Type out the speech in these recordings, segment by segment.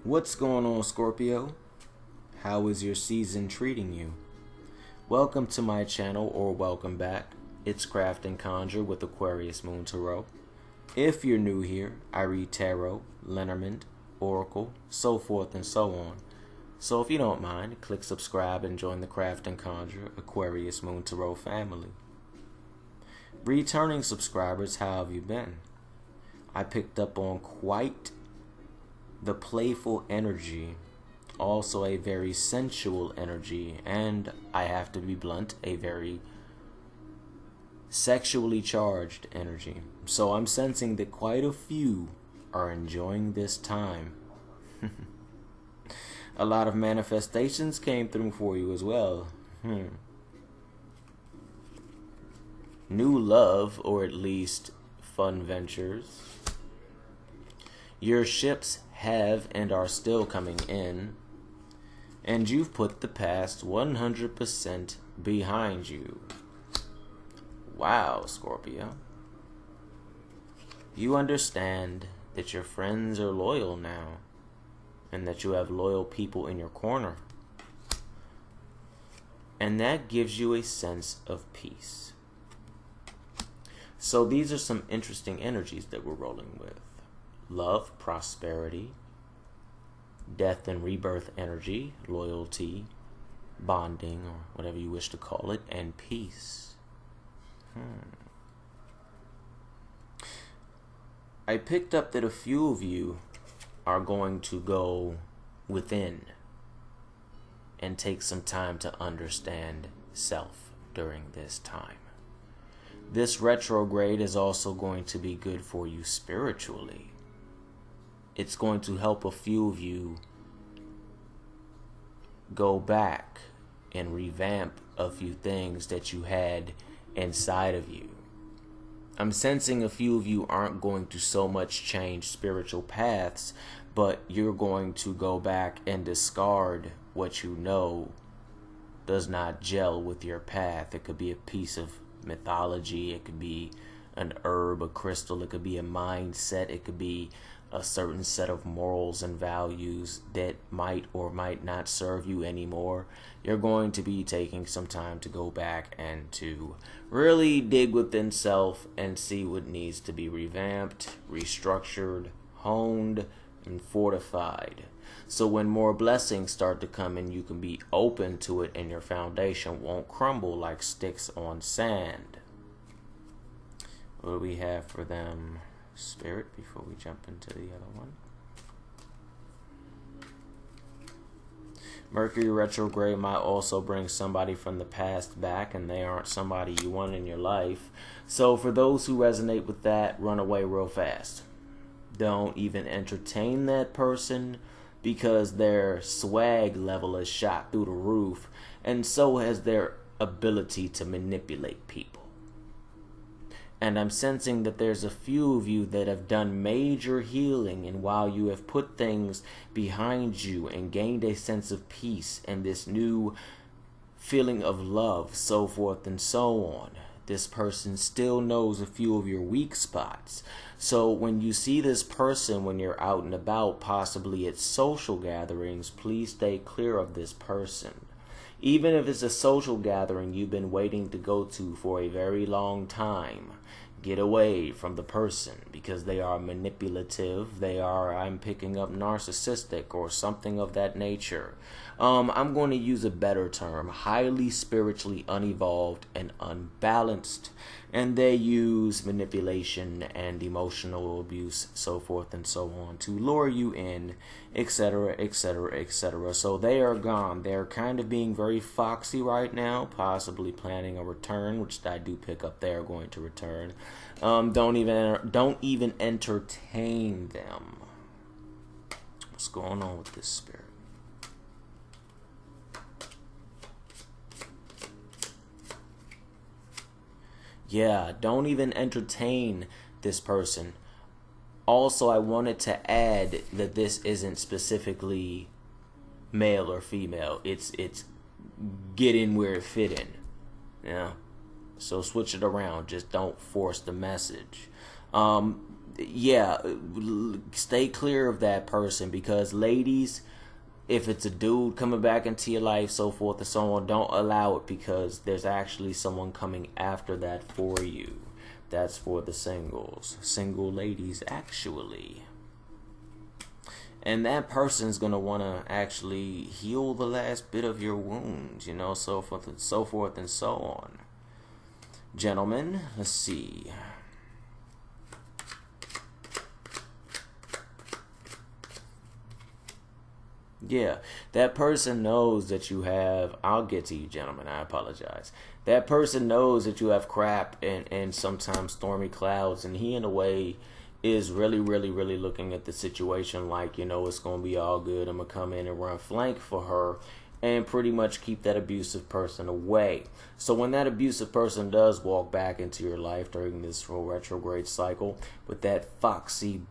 What's going on, Scorpio? How is your season treating you? Welcome to my channel, or welcome back. It's Craft and Conjure with Aquarius Moon Tarot. If you're new here, I read tarot, Lenormand, oracle, so forth and so on. So if you don't mind, click subscribe and join the Craft and Conjure Aquarius Moon Tarot family. Returning subscribers, how have you been? I picked up on quite the playful energy, also a very sensual energy, and I have to be blunt, a very sexually charged energy. So I'm sensing that quite a few are enjoying this time. A lot of manifestations came through for you as well. New love, or at least fun ventures. Your ships have and are still coming in, and you've put the past 100% behind you. Wow, Scorpio. You understand that your friends are loyal now, and that you have loyal people in your corner. And that gives you a sense of peace. So these are some interesting energies that we're rolling with. Love, prosperity, death and rebirth energy, loyalty, bonding, or whatever you wish to call it, and peace. I picked up that a few of you are going to go within and take some time to understand self during this time. This retrograde is also going to be good for you spiritually. It's going to help a few of you go back and revamp a few things that you had inside of you. I'm sensing a few of you aren't going to so much change spiritual paths, but you're going to go back and discard what you know does not gel with your path. It could be a piece of mythology, it could be an herb, a crystal, it could be a mindset, it could be a certain set of morals and values that might or might not serve you anymore. You're going to be taking some time to go back and to really dig within self and see what needs to be revamped, restructured, honed, and fortified. So when more blessings start to come in, you can be open to it and your foundation won't crumble like sticks on sand. What do we have for them, Spirit, before we jump into the other one? Mercury retrograde might also bring somebody from the past back, and they aren't somebody you want in your life. So for those who resonate with that, run away real fast. Don't even entertain that person, because their swag level is shot through the roof, and so has their ability to manipulate people. And I'm sensing that there's a few of you that have done major healing, and while you have put things behind you and gained a sense of peace and this new feeling of love, so forth and so on, this person still knows a few of your weak spots. So when you see this person when you're out and about, possibly at social gatherings, please stay clear of this person. Even if it's a social gathering you've been waiting to go to for a very long time, get away from the person, because they are manipulative. They are, I'm picking up, narcissistic or something of that nature. I'm going to use a better term, highly spiritually unevolved and unbalanced. And they use manipulation and emotional abuse, so forth and so on, to lure you in, etc., etc., etc. So they are gone. They're kind of being very foxy right now, possibly planning a return, which I do pick up they are going to return. Don't even entertain them. What's going on with this spirit? Yeah, don't even entertain this person. Also, I wanted to add that this isn't specifically male or female. It's get in where it fit in. Yeah. So switch it around. Just don't force the message. yeah, stay clear of that person, because ladies, if it's a dude coming back into your life, so forth and so on, don't allow it, because there's actually someone coming after that for you. That's for the single ladies, actually. And that person's going to want to actually heal the last bit of your wounds, you know, so forth and so forth and so on. Gentlemen, let's see. Yeah, that person knows that you have, I'll get to you, gentlemen, I apologize. That person knows that you have crap and sometimes stormy clouds, and he, in a way, is really, really, really looking at the situation like, you know, it's going to be all good. I'm going to come in and run flank for her and pretty much keep that abusive person away. So when that abusive person does walk back into your life during this retrograde cycle with that foxy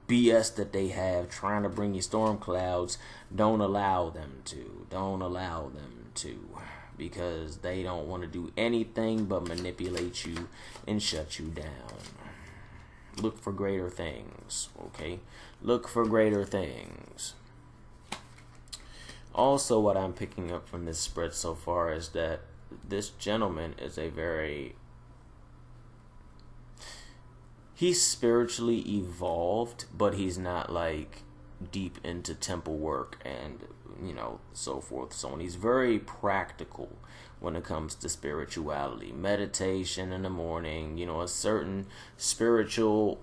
BS that they have trying to bring you storm clouds, don't allow them to. Don't allow them to. Because they don't want to do anything but manipulate you and shut you down. Look for greater things, okay? Look for greater things. Also, what I'm picking up from this spread so far is that this gentleman is he's spiritually evolved, but he's not like deep into temple work and, you know, so forth, so on. He's very practical when it comes to spirituality, meditation in the morning, you know, a certain spiritual,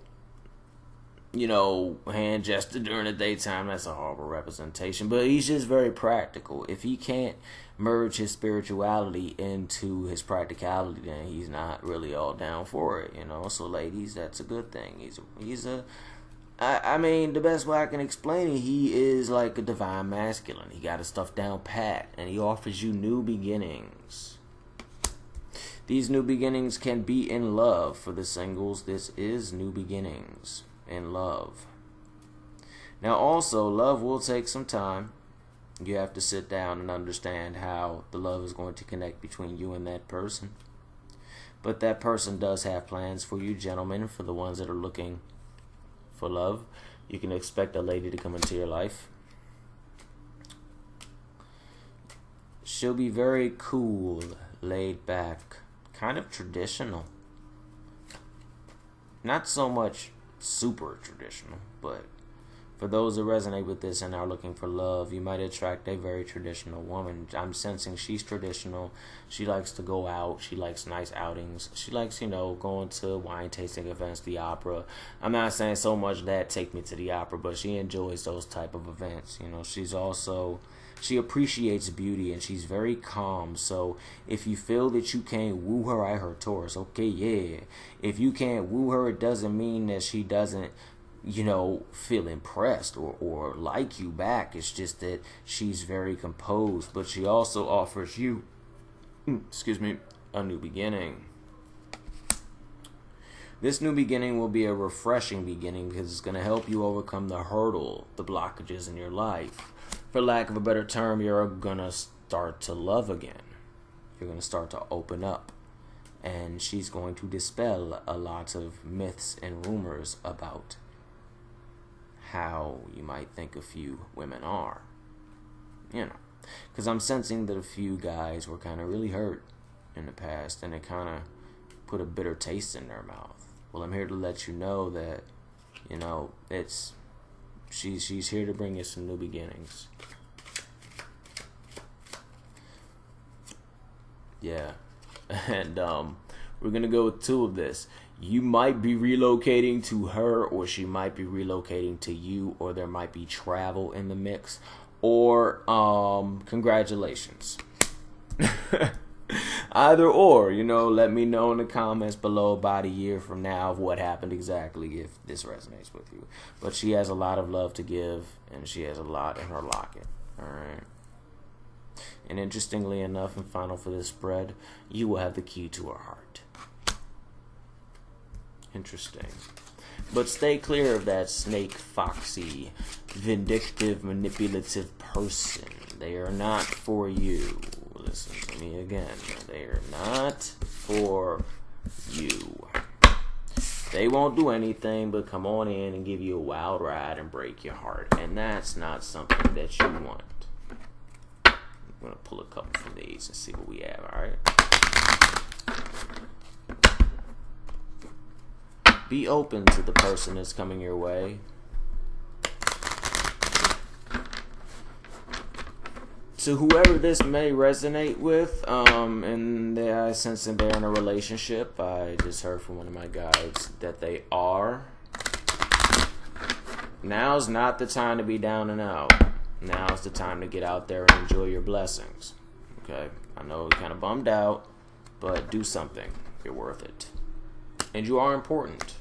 you know, hand gesture during the daytime. That's a horrible representation, but he's just very practical. If he can't merge his spirituality into his practicality, then he's not really all down for it, you know. So ladies, that's a good thing. I mean, the best way I can explain it, he is like a divine masculine. He got his stuff down pat, and he offers you new beginnings. These new beginnings can be in love. For the singles, this is new beginnings in love. Now, also, love will take some time. You have to sit down and understand how the love is going to connect between you and that person. But that person does have plans for you, gentlemen, for the ones that are looking for love. You can expect a lady to come into your life. She'll be very cool, laid back, kind of traditional. Not so much super traditional, but for those that resonate with this and are looking for love, you might attract a very traditional woman. I'm sensing she's traditional. She likes to go out. She likes nice outings. She likes, you know, going to wine tasting events, the opera. I'm not saying so much that take me to the opera, but she enjoys those type of events. You know, she appreciates beauty, and she's very calm. So if you feel that you can't woo her, I heard Taurus. Okay, yeah. If you can't woo her, it doesn't mean that she doesn't, you know, feel impressed or like you back. It's just that she's very composed, but she also offers you, a new beginning. This new beginning will be a refreshing beginning because it's going to help you overcome the hurdle, the blockages in your life. For lack of a better term, you're going to start to love again. You're going to start to open up. And she's going to dispel a lot of myths and rumors about how you might think a few women are, you know, because I'm sensing that a few guys were kind of really hurt in the past, and it kind of put a bitter taste in their mouth. Well, I'm here to let you know that, you know, she's here to bring you some new beginnings. Yeah, and we're gonna go with two of this. You might be relocating to her, or she might be relocating to you, or there might be travel in the mix, or congratulations. Either or, you know, let me know in the comments below about a year from now of what happened exactly, if this resonates with you. But she has a lot of love to give, and she has a lot in her locket. Alright. And interestingly enough, and final for this spread, you will have the key to her heart. Interesting. But stay clear of that snake, foxy, vindictive, manipulative person. They are not for you. Listen to me again. They are not for you. They won't do anything but come on in and give you a wild ride and break your heart. And that's not something that you want. I'm going to pull a couple from these and see what we have, alright? Be open to the person that's coming your way. To whoever this may resonate with, and I sense that they're in a relationship. I just heard from one of my guides that they are. Now's not the time to be down and out. Now's the time to get out there and enjoy your blessings. Okay? I know you're kind of bummed out, but do something. You're worth it. And you are important.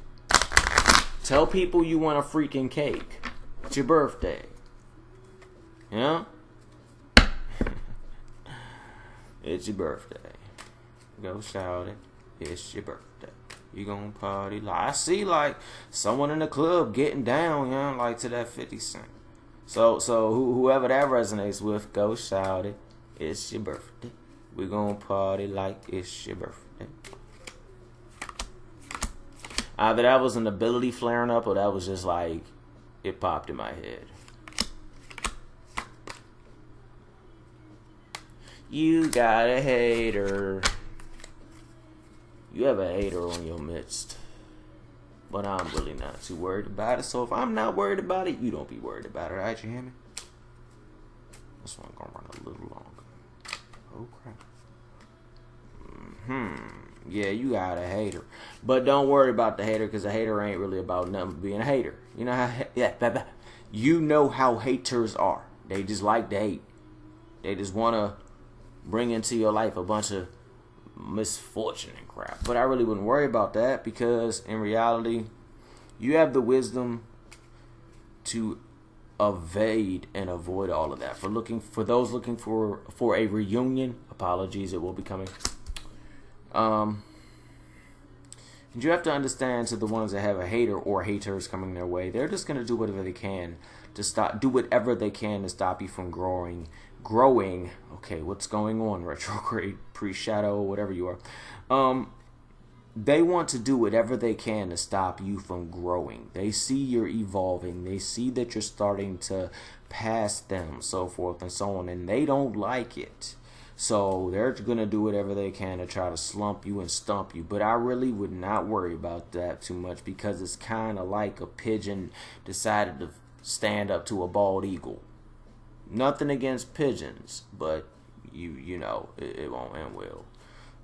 Tell people you want a freaking cake. It's your birthday. You know? It's your birthday. Go shout it. It's your birthday. You gonna party like I see like someone in the club getting down, you know, like to that 50 Cent. So whoever that resonates with, go shout it. It's your birthday. We gonna party like it's your birthday. Either that was an ability flaring up or that was just like it popped in my head. You got a hater. You have a hater on your midst. But I'm really not too worried about it. So if I'm not worried about it, you don't be worried about it. Alright, you hear me? This one's gonna run a little longer. Oh crap. Yeah, you got a hater. But don't worry about the hater, because a hater ain't really about nothing but being a hater. You know how you know how haters are. They just like to hate. They just wanna bring into your life a bunch of misfortune and crap. But I really wouldn't worry about that, because in reality, you have the wisdom to evade and avoid all of that. For those looking for a reunion, apologies, it will be coming. And you have to understand, to the ones that have a hater or haters coming their way, they're just gonna do whatever they can to stop you from growing. Okay, what's going on? Retrograde, pre-shadow, whatever you are. They want to do whatever they can to stop you from growing. They see you're evolving. They see that you're starting to pass them, so forth and so on, and they don't like it. So they're going to do whatever they can to try to slump you and stump you. But I really would not worry about that too much, because it's kind of like a pigeon decided to stand up to a bald eagle. Nothing against pigeons, but you know, it won't end well.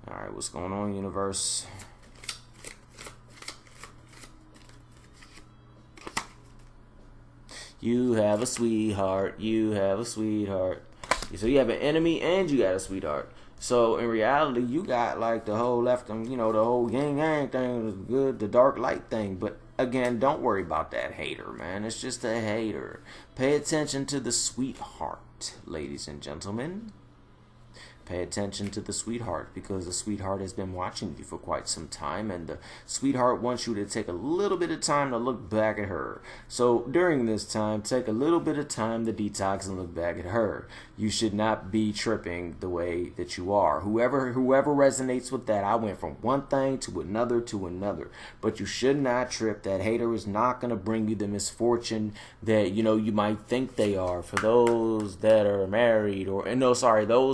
Alright, what's going on, universe? You have a sweetheart. You have a sweetheart. So you have an enemy and you got a sweetheart. So in reality, you got like the whole left, you know, the whole yin yang thing was good, the dark light thing. But again, don't worry about that hater, man. It's just a hater. Pay attention to the sweetheart, ladies and gentlemen. Pay attention to the sweetheart, because the sweetheart has been watching you for quite some time, and the sweetheart wants you to take a little bit of time to look back at her. So during this time, take a little bit of time to detox and look back at her. You should not be tripping the way that you are. Whoever resonates with that, I went from one thing to another to another. But you should not trip. That hater is not going to bring you the misfortune that, you know, you might think they are. For those that are married, those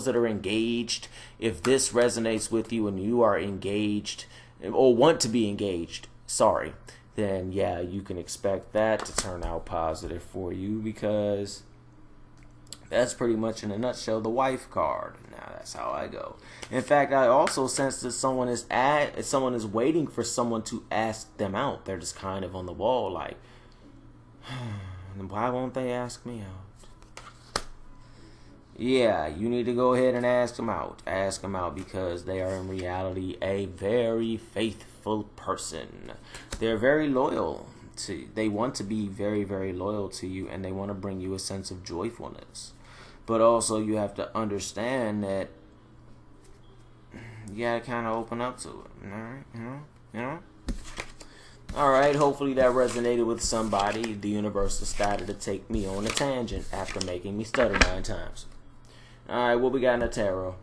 that are engaged, if this resonates with you and you are engaged or want to be engaged, then yeah, you can expect that to turn out positive for you, because that's pretty much in a nutshell the wife card. Now that's how I go. In fact, I also sense that someone is waiting for someone to ask them out. They're just kind of on the wall, like, why won't they ask me out? Yeah, you need to go ahead and ask them out. Ask them out, because they are in reality a very faithful person. They're very loyal to. They want to be very, very loyal to you, and they want to bring you a sense of joyfulness. But also, you have to understand that you gotta kind of open up to it. All right, you know. All right. Hopefully that resonated with somebody. The universe decided to take me on a tangent after making me stutter 9 times. Alright, what we got in the tarot?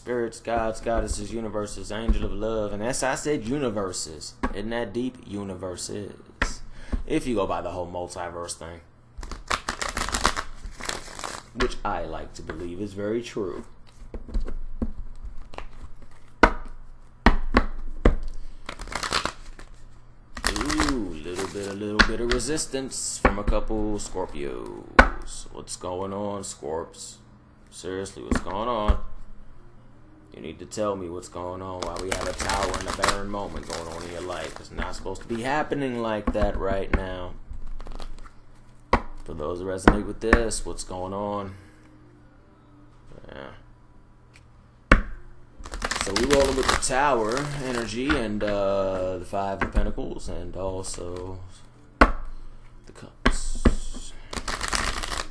spirits, gods, goddesses, universes, angel of love. And as I said, universes. Isn't that deep? Universes. If you go by the whole multiverse thing. Which I like to believe is very true. A little bit of resistance from a couple Scorpios. What's going on, Scorps? Seriously, what's going on? You need to tell me what's going on while we have a tower and a barren moment going on in your life. It's not supposed to be happening like that right now. For those that resonate with this, what's going on? Yeah. So we rolling with the Tower energy and the Five of Pentacles and also the Cups.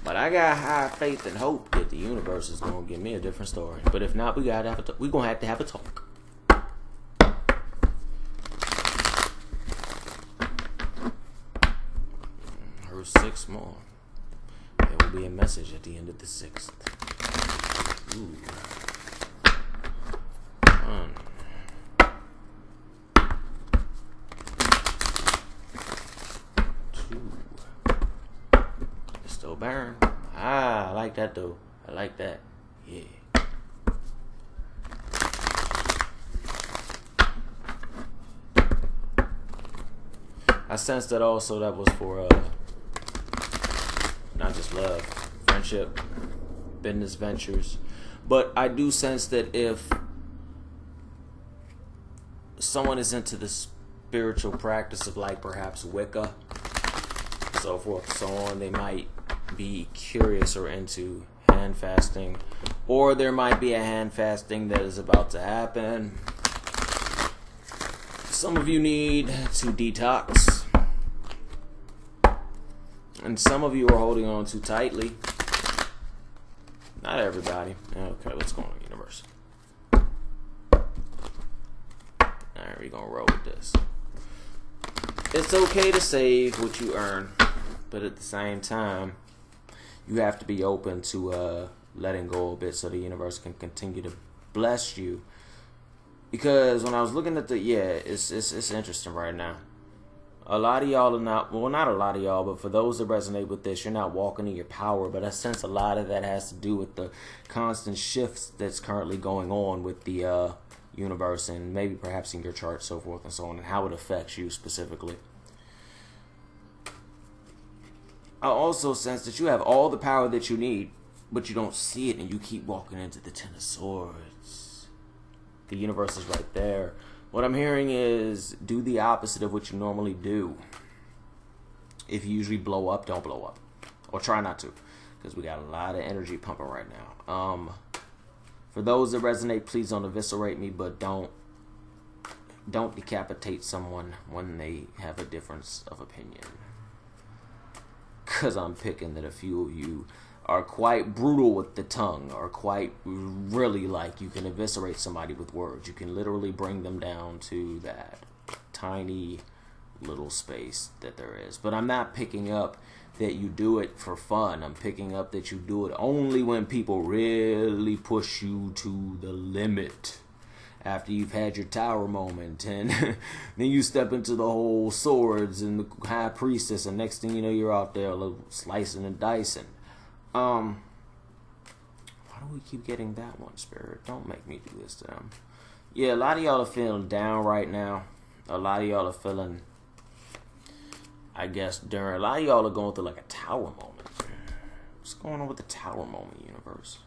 But I got high faith and hope that the universe is gonna give me a different story. But if not, we gonna have to have a talk. Heard 6 more. There will be a message at the end of the 6th. Ooh. 1, 2. It's still barren. I like that though. I like that. Yeah. I sense that also that was for not just love, friendship, business ventures. But I do sense that if someone is into the spiritual practice of like perhaps Wicca, so forth, so on, they might be curious or into hand fasting, or there might be a hand fasting that is about to happen. Some of you need to detox, and some of you are holding on too tightly. Not everybody. Okay, what's going on, universe? Alright, we're gonna roll with this. It's okay to save what you earn, but at the same time, you have to be open to letting go a bit so the universe can continue to bless you. Because when I was looking at it's interesting right now. A lot of y'all are not, well, not a lot of y'all, but for those that resonate with this, you're not walking in your power. But I sense a lot of that has to do with the constant shifts that's currently going on with the universe, and maybe perhaps in your chart, so forth and so on, and how it affects you specifically. I also sense that you have all the power that you need, but you don't see it, and you keep walking into the Ten of Swords. The universe is right there. What I'm hearing is do the opposite of what you normally do. If you usually blow up, don't blow up. Or try not to, because we got a lot of energy pumping right now. For those that resonate, please don't eviscerate me, but don't decapitate someone when they have a difference of opinion. Because I'm picking that a few of you are quite brutal with the tongue, or quite really like you can eviscerate somebody with words. You can literally bring them down to that tiny little space that there is. But I'm not picking up that you do it for fun. I'm picking up that you do it only when people really push you to the limit. After you've had your tower moment, and then you step into the whole swords and the high priestess, and next thing you know, you're out there slicing and dicing. Why do we keep getting that one, Spirit? Don't make me do this to them. Yeah, a lot of y'all are feeling down right now. A lot of y'all are feeling, I guess, a lot of y'all are going through like a tower moment. What's going on with the tower moment, universe?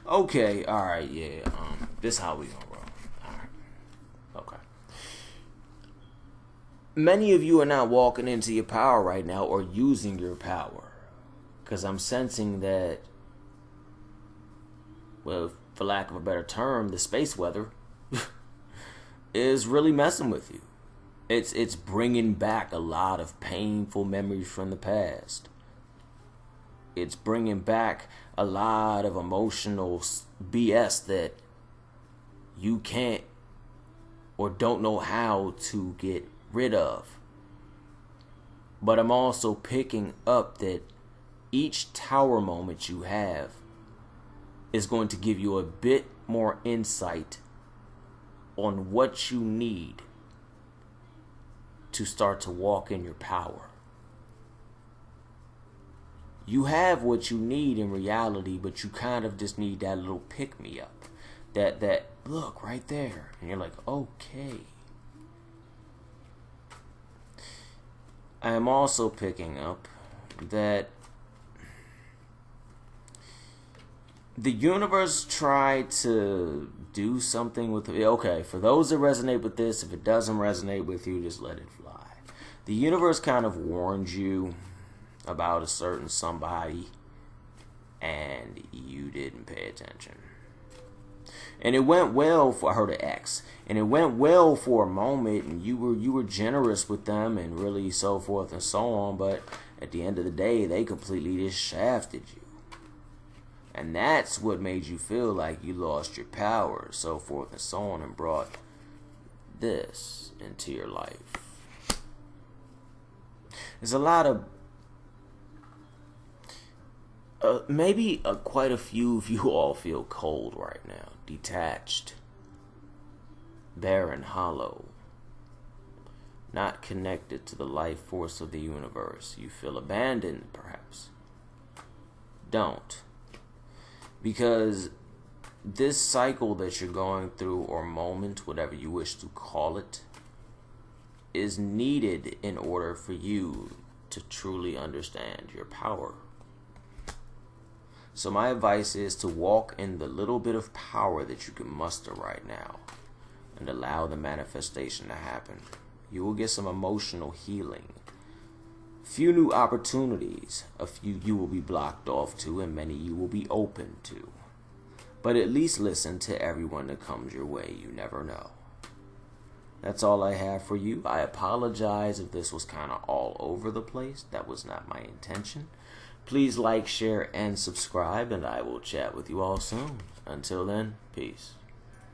Okay, alright, yeah. This how we gonna roll. Alright. Okay. Many of you are not walking into your power right now or using your power. Because I'm sensing that, well, for lack of a better term, the space weather is really messing with you. It's bringing back a lot of painful memories from the past. It's bringing back a lot of emotional BS that you can't or don't know how to get rid of. But I'm also picking up that each tower moment you have is going to give you a bit more insight on what you need to start to walk in your power. You have what you need in reality, but you kind of just need that little pick-me-up. That look right there. And you're like, okay. I am also picking up that the universe tried to do something with it. Okay, for those that resonate with this, if it doesn't resonate with you, just let it fly. The universe kind of warned you about a certain somebody, and you didn't pay attention. And it went well for her to X, and it went well for a moment, and you were generous with them, and really so forth and so on. But at the end of the day, they completely just shafted you, and that's what made you feel like you lost your power, so forth and so on, and brought this into your life. There's a lot of quite a few of you all feel cold right now, detached, barren, hollow, not connected to the life force of the universe. You feel abandoned, perhaps. Don't. Because this cycle that you're going through, or moment, whatever you wish to call it, is needed in order for you to truly understand your power. So my advice is to walk in the little bit of power that you can muster right now and allow the manifestation to happen. You will get some emotional healing. Few new opportunities, a few you will be blocked off to, and many you will be open to. But at least listen to everyone that comes your way. You never know. That's all I have for you. I apologize if this was kind of all over the place. That was not my intention. Please like, share, and subscribe, and I will chat with you all soon. Until then, peace.